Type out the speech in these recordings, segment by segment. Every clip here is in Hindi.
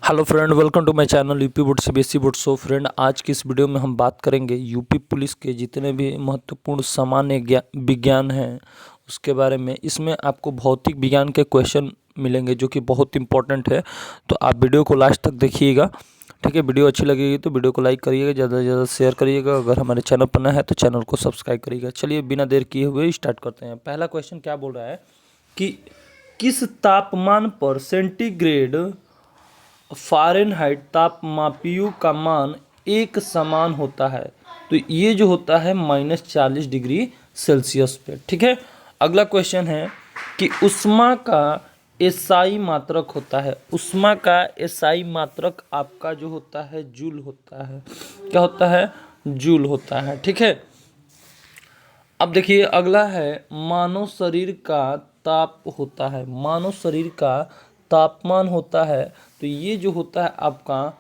Hello friend, welcome to my channel UP board CBSE board. So friend, आज की इस वीडियो में हम बात करेंगे यूपी पुलिस के जितने भी महत्वपूर्ण सामान्य विज्ञान हैं उसके बारे में। इसमें आपको भौतिक विज्ञान के क्वेश्चन मिलेंगे जो कि बहुत इंपॉर्टेंट है, तो आप वीडियो को लास्ट तक देखिएगा। ठीक है, वीडियो अच्छी लगेगी तो वीडियो को लाइक करिएगा, ज़्यादा से ज़्यादा शेयर करिएगा। अगर हमारे चैनल पर नया है तो चैनल को सब्सक्राइब करिएगा। चलिए बिना देर किए हुए स्टार्ट करते हैं। पहला क्वेश्चन क्या बोल रहा है कि किस तापमान पर सेंटीग्रेड फ़ारेनहाइट तापमापियों का मान एक समान होता है? तो ये जो होता है -40 डिग्री सेल्सियस पे। ठीक है, अगला क्वेश्चन है कि उष्मा का एसआई मात्रक होता है। उष्मा का एसआई मात्रक आपका जो होता है जूल होता है। क्या होता है? जूल होता है। ठीक है, अब देखिए अगला है मानव शरीर का ताप होता है। मानव शरीर का तापमान होता है, तो ये जो होता है आपका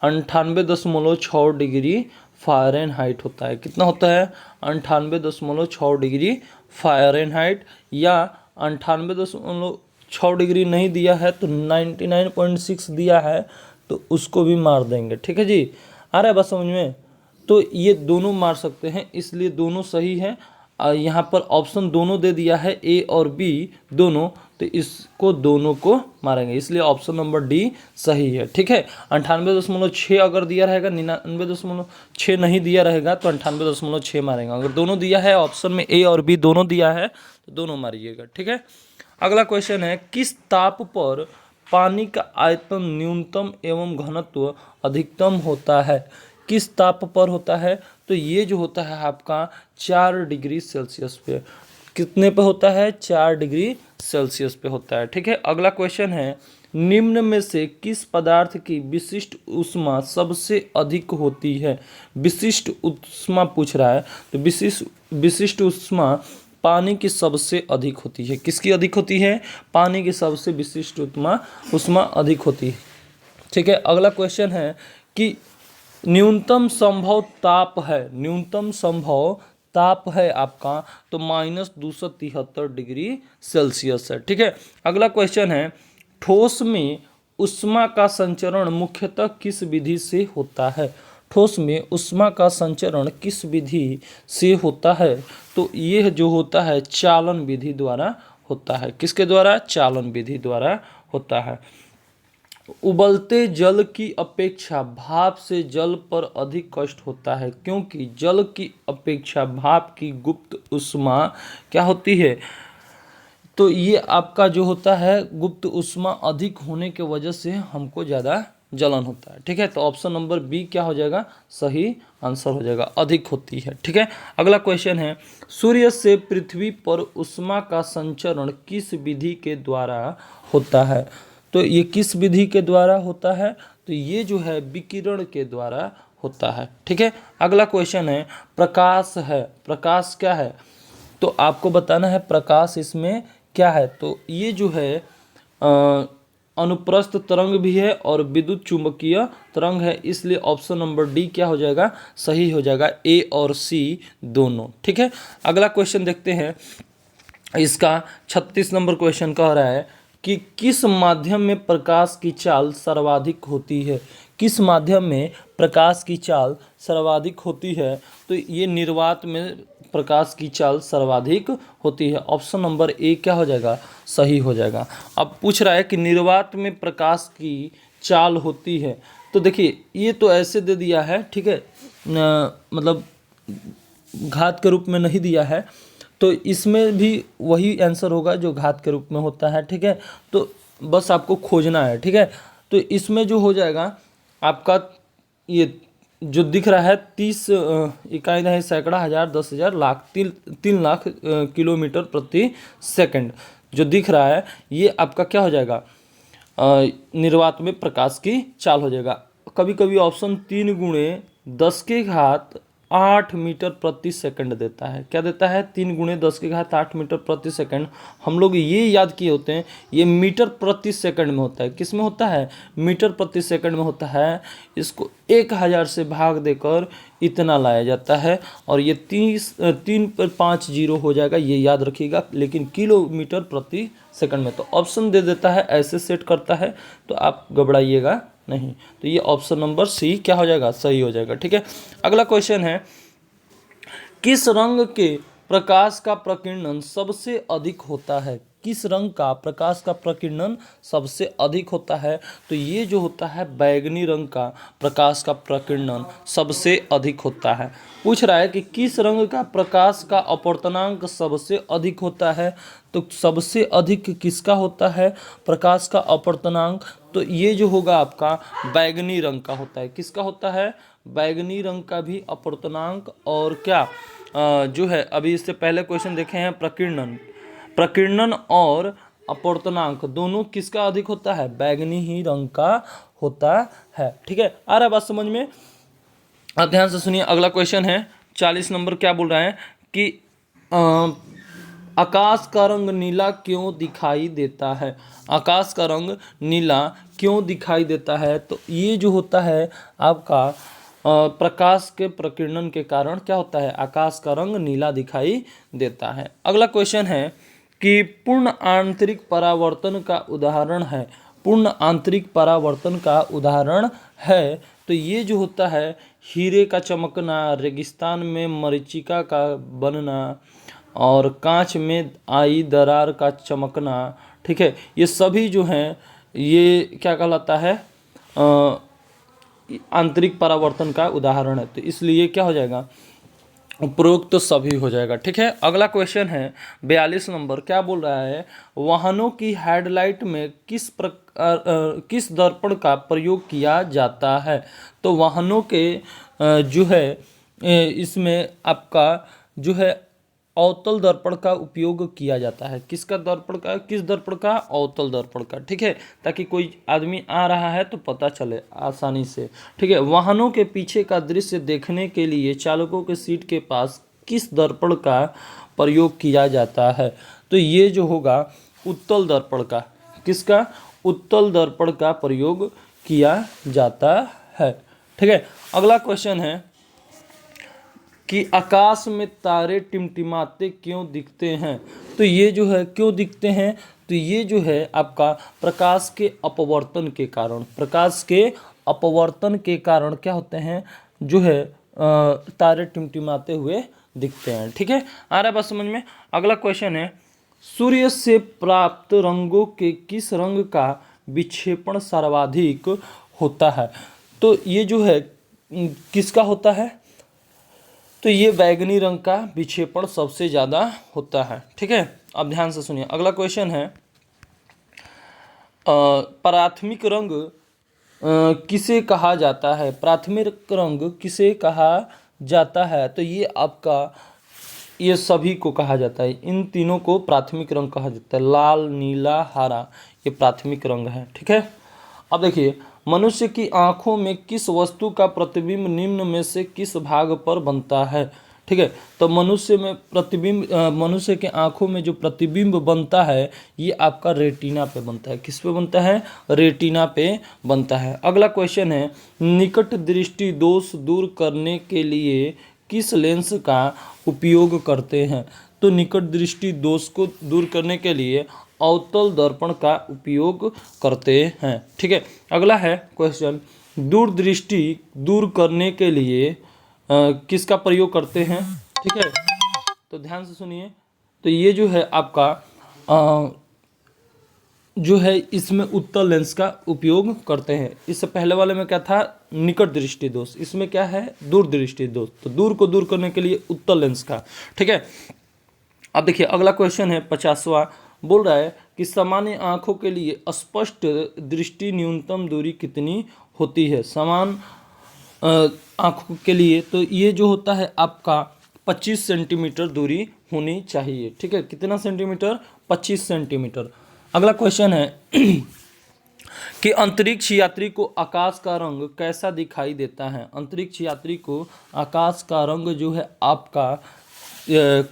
98.6 डिग्री फ़ारेनहाइट होता है। कितना होता है? 98.6 डिग्री फ़ारेनहाइट, या 98.6 डिग्री नहीं दिया है तो 99.6 दिया है तो उसको भी मार देंगे। ठीक है जी, आ रहा है बात समझ में? तो ये दोनों मार सकते हैं, इसलिए दोनों सही है। यहाँ पर ऑप्शन दोनों दे दिया है, ए और बी दोनों, तो इसको दोनों को मारेंगे, इसलिए ऑप्शन नंबर डी सही है। ठीक है, 98.6 अगर दिया रहेगा, 99.6 नहीं दिया रहेगा तो 98.6 मारेंगे। अगर दोनों दिया है, ऑप्शन में ए और बी दोनों दिया है तो दोनों मारिएगा। ठीक है, अगला क्वेश्चन है किस ताप पर पानी का आयतन न्यूनतम एवं घनत्व अधिकतम होता है? किस ताप पर होता है? तो ये जो होता है आपका 4 डिग्री सेल्सियस पे। कितने पे होता है? 4 डिग्री सेल्सियस पे होता है। ठीक है, अगला क्वेश्चन है निम्न में से किस पदार्थ की विशिष्ट ऊष्मा सबसे अधिक होती है? विशिष्ट ऊष्मा पूछ रहा है, तो विशिष्ट ऊष्मा पानी की सबसे अधिक होती है। किसकी अधिक होती है? पानी की सबसे विशिष्ट ऊष्मा अधिक होती है। ठीक है, अगला क्वेश्चन है कि न्यूनतम संभव ताप है। न्यूनतम संभव ताप है आपका तो -273 डिग्री सेल्सियस है। ठीक है, अगला क्वेश्चन है ठोस में ऊष्मा का संचरण मुख्यतः किस विधि से होता है? ठोस में ऊष्मा का संचरण किस विधि से होता है? तो यह जो होता है चालन विधि द्वारा होता है। किसके द्वारा? चालन विधि द्वारा होता है। उबलते जल की अपेक्षा भाप से जल पर अधिक कष्ट होता है, क्योंकि जल की अपेक्षा भाप की गुप्त ऊष्मा क्या होती है? तो ये आपका जो होता है गुप्त ऊष्मा अधिक होने के वजह से हमको ज़्यादा जलन होता है। ठीक है, तो ऑप्शन नंबर बी क्या हो जाएगा? सही आंसर हो जाएगा, अधिक होती है। ठीक है, अगला क्वेश्चन है सूर्य से पृथ्वी पर ऊष्मा का संचरण किस विधि के द्वारा होता है? तो ये किस विधि के द्वारा होता है? तो ये जो है विकिरण के द्वारा होता है। ठीक है, अगला क्वेश्चन है प्रकाश है। प्रकाश क्या है? तो आपको बताना है प्रकाश इसमें क्या है। तो ये जो है अनुप्रस्थ तरंग भी है और विद्युत चुंबकीय तरंग है, इसलिए ऑप्शन नंबर डी क्या हो जाएगा? सही हो जाएगा, ए और सी दोनों। ठीक है, अगला क्वेश्चन देखते हैं। इसका 36 नंबर क्वेश्चन कह रहा है कि किस माध्यम में प्रकाश की चाल सर्वाधिक होती है? किस माध्यम में प्रकाश की चाल सर्वाधिक होती है? तो ये निर्वात में प्रकाश की चाल सर्वाधिक होती है। ऑप्शन नंबर ए क्या हो जाएगा? सही हो जाएगा। अब पूछ रहा है कि निर्वात में प्रकाश की चाल होती है, तो देखिए ये तो ऐसे दे दिया है। ठीक है, मतलब घात के रूप में नहीं दिया है, तो इसमें भी वही आंसर होगा जो घात के रूप में होता है। ठीक है, तो बस आपको खोजना है। ठीक है, तो इसमें जो हो जाएगा आपका ये जो दिख रहा है 30 इकाई नहीं, सैकड़ा, हज़ार, 10,000, लाख, 3 लाख किलोमीटर प्रति सेकंड जो दिख रहा है, ये आपका क्या हो जाएगा? निर्वात में प्रकाश की चाल हो जाएगा। कभी कभी ऑप्शन 3 × 10⁸ मीटर प्रति सेकंड देता है। क्या देता है? 3 × 10⁸ मीटर प्रति सेकंड। हम लोग ये याद किए होते हैं, ये मीटर प्रति सेकंड में होता है। किस में होता है? मीटर प्रति सेकंड में होता है। इसको 1000 से भाग देकर इतना लाया जाता है, और ये 3 पर 5 जीरो हो जाएगा, ये याद रखिएगा। लेकिन किलोमीटर प्रति सेकंड में तो ऑप्शन दे देता है, ऐसे सेट करता है, तो आप घबराइएगा नहीं। तो ये ऑप्शन नंबर सी क्या हो जाएगा, सही हो जाएगा। ठीक है, अगला क्वेश्चन है, किस रंग के प्रकाश का प्रकीर्णन सबसे अधिक होता है? किस रंग का प्रकाश का प्रकीर्णन सबसे अधिक होता है? तो ये जो होता है बैगनी रंग का प्रकाश का प्रकीर्णन सबसे अधिक होता है। पूछ रहा है कि किस रंग का प्रकाश का अपवर्तनांक सबसे अधिक होता है? तो सबसे अधिक किसका होता है प्रकाश का अपवर्तनांक? तो ये जो होगा आपका बैगनी रंग का होता है। किसका होता है? बैगनी रंग का भी अपवर्तनांक और क्या जो है, अभी इससे पहले क्वेश्चन देखे हैं प्रकीर्णन और अपवर्तनांक दोनों किसका अधिक होता है? बैगनी ही रंग का होता है। ठीक है, आ रहा है बात समझ में? आप ध्यान से सुनिए, अगला क्वेश्चन है 40 नंबर। क्या बोल रहा है कि आकाश का रंग नीला क्यों दिखाई देता है? आकाश का रंग नीला क्यों दिखाई देता है? तो ये जो होता है आपका प्रकाश के प्रकीर्णन के कारण क्या होता है, आकाश का रंग नीला दिखाई देता है। अगला क्वेश्चन है कि पूर्ण आंतरिक परावर्तन का उदाहरण है। पूर्ण आंतरिक परावर्तन का उदाहरण है, तो ये जो होता है हीरे का चमकना, रेगिस्तान में मरीचिका का बनना और कांच में आई दरार का चमकना। ठीक है, ये सभी जो हैं ये क्या कहलाता है, आंतरिक परावर्तन का उदाहरण है। तो इसलिए क्या हो जाएगा, उपरोक्त तो सभी हो जाएगा। ठीक है, अगला क्वेश्चन है 42 नंबर। क्या बोल रहा है, वाहनों की हेडलाइट में किस दर्पण का प्रयोग किया जाता है? तो वाहनों के जो है इसमें आपका जो है अवतल दर्पण का उपयोग किया जाता है। किसका दर्पण का, किस दर्पण का? अवतल दर्पण का। ठीक है, ताकि कोई आदमी आ रहा है तो पता चले आसानी से। ठीक है, वाहनों के पीछे का दृश्य देखने के लिए चालकों के सीट के पास किस दर्पण का प्रयोग किया जाता है? तो ये जो होगा उत्तल दर्पण का। किसका? उत्तल दर्पण का प्रयोग किया जाता है। ठीक है, अगला क्वेश्चन है कि आकाश में तारे टिमटिमाते क्यों दिखते हैं? तो ये जो है क्यों दिखते हैं, तो ये जो है आपका प्रकाश के अपवर्तन के कारण, प्रकाश के अपवर्तन के कारण क्या होते हैं, जो है तारे टिमटिमाते हुए दिखते हैं। ठीक है, आ रहा है बात समझ में? अगला क्वेश्चन है, सूर्य से प्राप्त रंगों के किस रंग का विक्षेपण सर्वाधिक होता है? तो ये जो है किसका होता है, तो ये बैगनी रंग का विक्षेपण सबसे ज़्यादा होता है। ठीक है, अब ध्यान से सुनिए, अगला क्वेश्चन है प्राथमिक रंग किसे कहा जाता है? प्राथमिक रंग किसे कहा जाता है? तो ये आपका ये सभी को कहा जाता है, इन तीनों को प्राथमिक रंग कहा जाता है। लाल, नीला, हरा ये प्राथमिक रंग है। ठीक है, अब देखिए, मनुष्य की आंखों में किस वस्तु का प्रतिबिंब निम्न में से किस भाग पर बनता है? ठीक है, तो मनुष्य में प्रतिबिंब, मनुष्य के आंखों में जो प्रतिबिंब बनता है ये आपका रेटिना पे बनता है। किस पे बनता है? रेटिना पे बनता है। अगला क्वेश्चन है, निकट दृष्टि दोष दूर करने के लिए किस लेंस का उपयोग करते हैं? तो निकट दृष्टि दोष को दूर करने के लिए अवतल दर्पण का उपयोग करते हैं। ठीक है, अगला है क्वेश्चन, दूरदृष्टि दूर करने के लिए किसका प्रयोग करते हैं? ठीक है, तो ध्यान से सुनिए, तो ये जो है आपका जो है इसमें उत्तल लेंस का उपयोग करते हैं। इससे पहले वाले में क्या था, निकट दृष्टि दोष, इसमें क्या है, दूर दृष्टि दोष। तो दूर को दूर करने के लिए उत्तल लेंस का। ठीक है, अब देखिए अगला क्वेश्चन है 50वां, बोल रहा है कि सामान्य आंखों के लिए स्पष्ट दृष्टि न्यूनतम दूरी कितनी होती है? समान आंखों के लिए तो ये जो होता है आपका 25 सेंटीमीटर दूरी होनी चाहिए। ठीक है, कितना सेंटीमीटर? 25 सेंटीमीटर। अगला क्वेश्चन है कि अंतरिक्ष यात्री को आकाश का रंग कैसा दिखाई देता है? अंतरिक्ष यात्री को आकाश का रंग जो है आपका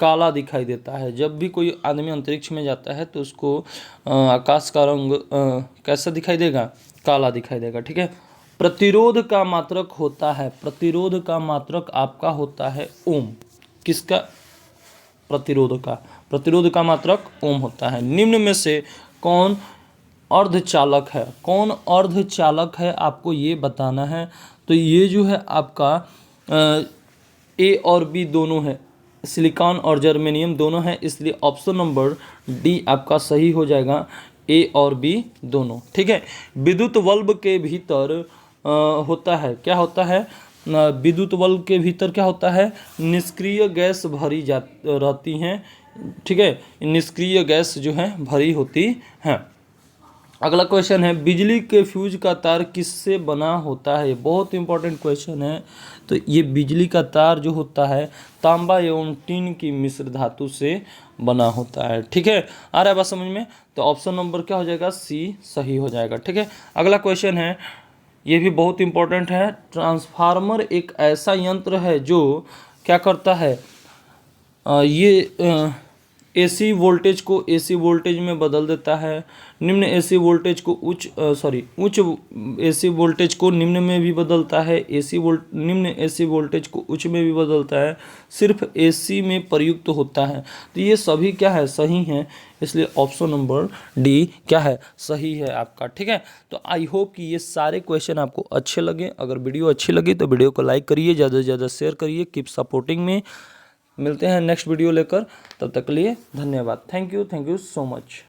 काला दिखाई देता है। जब भी कोई आदमी अंतरिक्ष में जाता है तो उसको आकाश का रंग कैसा दिखाई देगा? काला दिखाई देगा। ठीक है, प्रतिरोध का मात्रक होता है, प्रतिरोध का मात्रक आपका होता है ओम। किसका? प्रतिरोध का, प्रतिरोध का मात्रक ओम होता है। निम्न में से कौन अर्धचालक है? कौन अर्धचालक है आपको ये बताना है। तो ये जो है आपका ए और बी दोनों है, सिलिकॉन और जर्मेनियम दोनों है, इसलिए ऑप्शन नंबर डी आपका सही हो जाएगा, ए और बी दोनों। ठीक है। विद्युत बल्ब के भीतर होता है, क्या होता है, विद्युत बल्ब के भीतर क्या होता है, निष्क्रिय गैस भरी जा रहती हैं। ठीक है, निष्क्रिय गैस जो है भरी होती हैं। अगला क्वेश्चन है, बिजली के फ्यूज का तार किससे बना होता है? बहुत इंपॉर्टेंट क्वेश्चन है। तो ये बिजली का तार जो होता है तांबा एवं टीन की मिश्र धातु से बना होता है। ठीक है, आ रहा है बात समझ में? तो ऑप्शन नंबर क्या हो जाएगा, सी सही हो जाएगा। ठीक है। अगला क्वेश्चन है, ये भी बहुत इंपॉर्टेंट है। ट्रांसफार्मर एक ऐसा यंत्र है जो क्या करता है, ये एसी वोल्टेज को एसी वोल्टेज में बदल देता है, निम्न एसी वोल्टेज को उच्च एसी वोल्टेज को निम्न में भी बदलता है, निम्न एसी वोल्टेज को उच्च में भी बदलता है, सिर्फ एसी में प्रयुक्त होता है। तो ये सभी क्या है, सही हैं, इसलिए ऑप्शन नंबर डी क्या है, सही है आपका। ठीक है। तो आई होप कि ये सारे क्वेश्चन आपको अच्छे लगे। अगर वीडियो अच्छी लगी तो वीडियो को लाइक करिए, ज़्यादा से ज़्यादा शेयर करिए, कीप सपोर्टिंग में। मिलते हैं नेक्स्ट वीडियो लेकर, तब तक के लिए धन्यवाद। Thank you so much.